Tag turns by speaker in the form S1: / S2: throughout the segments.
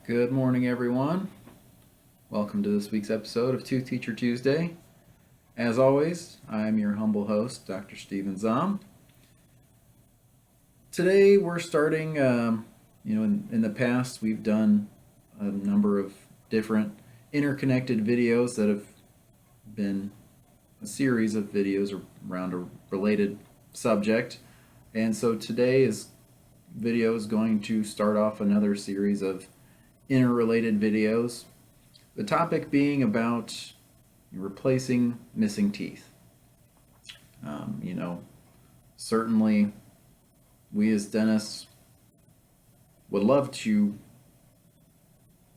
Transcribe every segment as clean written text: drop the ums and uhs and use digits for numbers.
S1: Good morning, everyone. Welcome to this week's episode of Tooth Teacher Tuesday. As always, I'm your humble host, Dr. Steven Zahm. Today, we're starting, in the past, we've done a number of different interconnected videos that have been a series of videos around a related subject. And so today's video is going to start off another series of interrelated videos. The topic being about replacing missing teeth. You know, certainly we as dentists would love to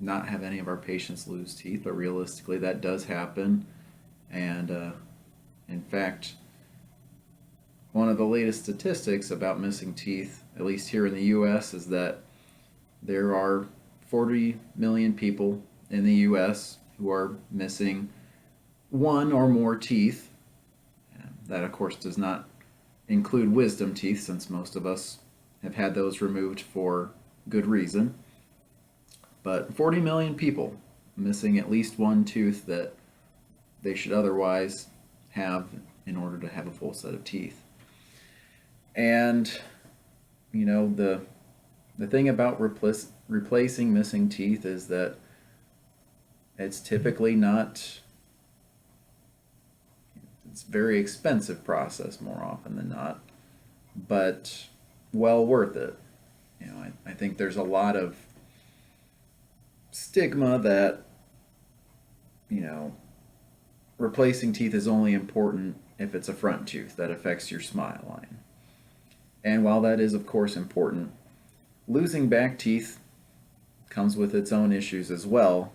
S1: not have any of our patients lose teeth, but realistically that does happen. And in fact, one of the latest statistics about missing teeth, at least here in the US, is that there are 40 million people in the US who are missing one or more teeth. That, of course, does not include wisdom teeth, since most of us have had those removed for good reason. But 40 million people missing at least one tooth that they should otherwise have in order to have a full set of teeth. And, the thing about replacing missing teeth is that it's typically not, it's a very expensive process more often than not, but well worth it. I think there's a lot of stigma that, you know, replacing teeth is only important if it's a front tooth that affects your smile line. And while that is, of course, important, losing back teeth comes with its own issues as well.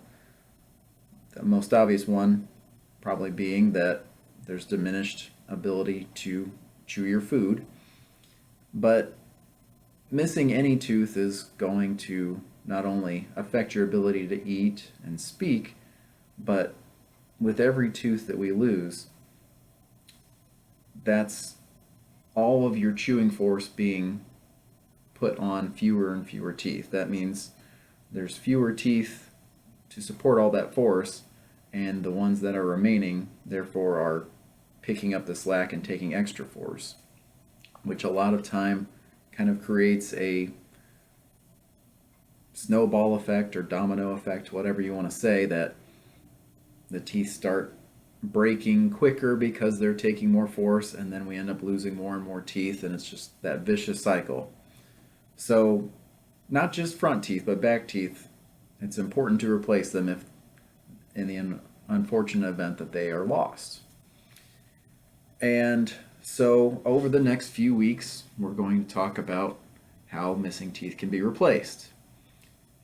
S1: The most obvious one probably being that there's diminished ability to chew your food. But missing any tooth is going to not only affect your ability to eat and speak, but with every tooth that we lose, that's all of your chewing force being put on fewer and fewer teeth. That means there's fewer teeth to support all that force, and the ones that are remaining, therefore, are picking up the slack and taking extra force, which a lot of time kind of creates a snowball effect or domino effect, whatever you want to say, that the teeth start breaking quicker because they're taking more force, and then we end up losing more and more teeth, and it's just that vicious cycle. So, not just front teeth, but back teeth, it's important to replace them if in the unfortunate event that they are lost. And so, over the next few weeks, we're going to talk about how missing teeth can be replaced.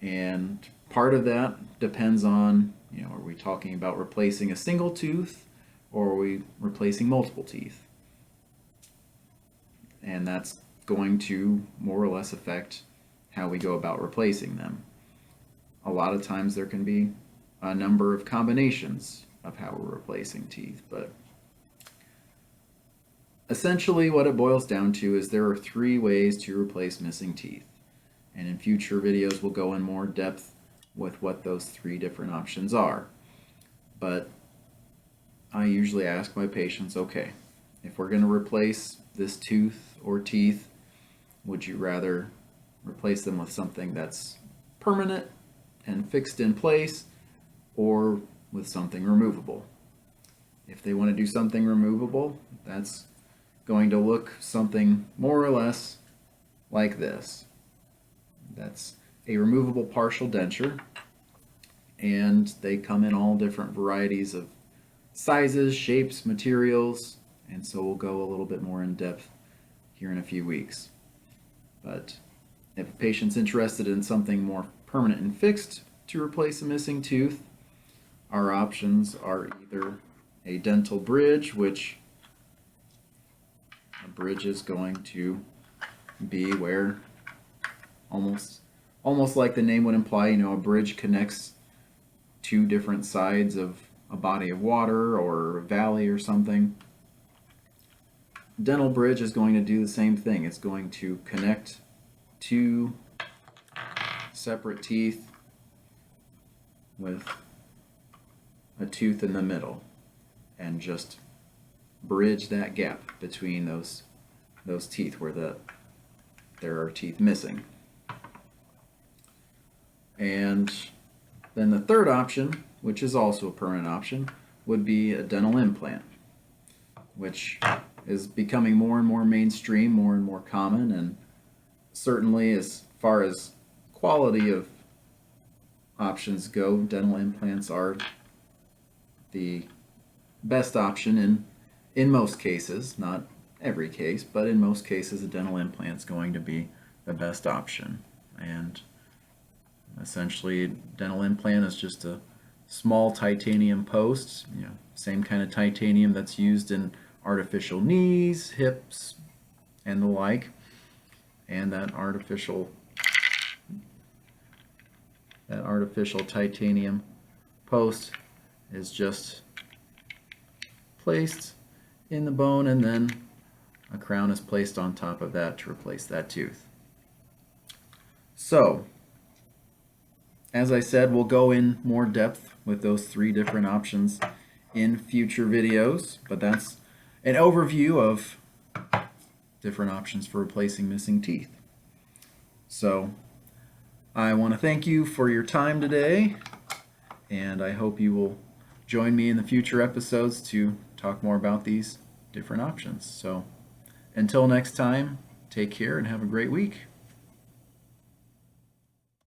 S1: And part of that depends on, are we talking about replacing a single tooth, or are we replacing multiple teeth? And that's going to more or less affect how we go about replacing them. A lot of times there can be a number of combinations of how we're replacing teeth, but essentially what it boils down to is there are 3 ways to replace missing teeth. And in future videos we'll go in more depth with what those 3 different options are. But I usually ask my patients, okay, if we're going to replace this tooth or teeth, would you rather replace them with something that's permanent and fixed in place, or with something removable? If they want to do something removable, that's going to look something more or less like this. That's a removable partial denture, and they come in all different varieties of sizes, shapes, materials, and so we'll go a little bit more in depth here in a few weeks. But if a patient's interested in something more permanent and fixed to replace a missing tooth, our options are either a dental bridge, which a bridge is going to be where almost like the name would imply, a bridge connects 2 different sides of a body of water or a valley or something. Dental bridge is going to do the same thing. It's going to connect 2 separate teeth with a tooth in the middle and just bridge that gap between those teeth where there are teeth missing. And then the third option, which is also a permanent option, would be a dental implant, which is becoming more and more mainstream, more and more common, and certainly as far as quality of options go, dental implants are the best option in most cases, not every case, but in most cases a dental implant is going to be the best option. And essentially, dental implant is just a small titanium post, same kind of titanium that's used in artificial knees, hips, and the like. And that artificial titanium post is just placed in the bone, and then a crown is placed on top of that to replace that tooth. So, as I said, we'll go in more depth with those 3 different options in future videos, but that's an overview of different options for replacing missing teeth. So, I want to thank you for your time today, and I hope you will join me in the future episodes to talk more about these different options. So, until next time, take care and have a great week.